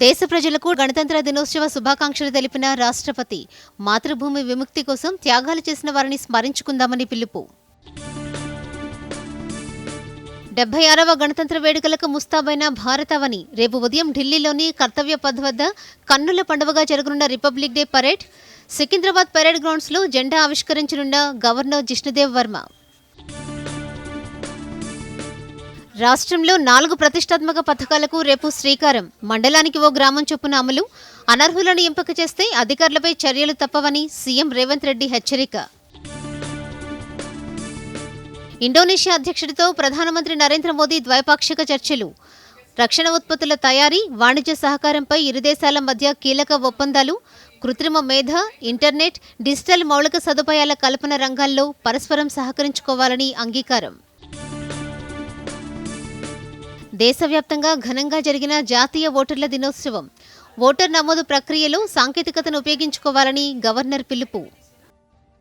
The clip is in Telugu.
దేశ ప్రజలకు గణతంత్ర దినోత్సవ శుభాకాంక్షలు తెలిపిన రాష్ట్రపతి మాతృభూమి విముక్తి కోసం త్యాగాలు చేసిన వారిని స్మరించుకుందామని పిలుపు. 76వ గణతంత్ర వేడుకలకు ముస్తాబైన భారతావని రేపు ఉదయం ఢిల్లీలోని కర్తవ్య పథ్ వద్ద కన్నుల పండువగా జరగనున్న Republic Day parade, Secunderabad parade గ్రౌండ్స్లో జెండా ఆవిష్కరించనున్న గవర్నర్ జిష్ణుదేవ్ వర్మ. రాష్ట్రంలో 4 ప్రతిష్టాత్మక పథకాలకు రేపు శ్రీకారం. మండలానికి ఓ గ్రామం చొప్పున అమలు. అనర్హులను ఎంపిక చేస్తే అధికారులపై చర్యలు తప్పవని సీఎం రేవంత్ రెడ్డి హెచ్చరిక. ఇండోనేషియా అధ్యక్షుడితో ప్రధానమంత్రి నరేంద్ర మోదీ ద్వైపాక్షిక చర్చలు. రక్షణ ఉత్పత్తుల తయారీ, వాణిజ్య సహకారంపై ఇరు దేశాల మధ్య కీలక ఒప్పందాలు. కృత్రిమ మేధ, ఇంటర్నెట్, డిజిటల్ మౌలిక సదుపాయాల కల్పన రంగాల్లో పరస్పరం సహకరించుకోవాలని అంగీకారం. దేశవ్యాప్తంగా ఘనంగా జరిగిన జాతీయ ఓటర్ల దినోత్సవం. ఓటర్ నమోదు ప్రక్రియలో సాంకేతికతను ఉపయోగించుకోవాలని గవర్నర్ పిలుపు.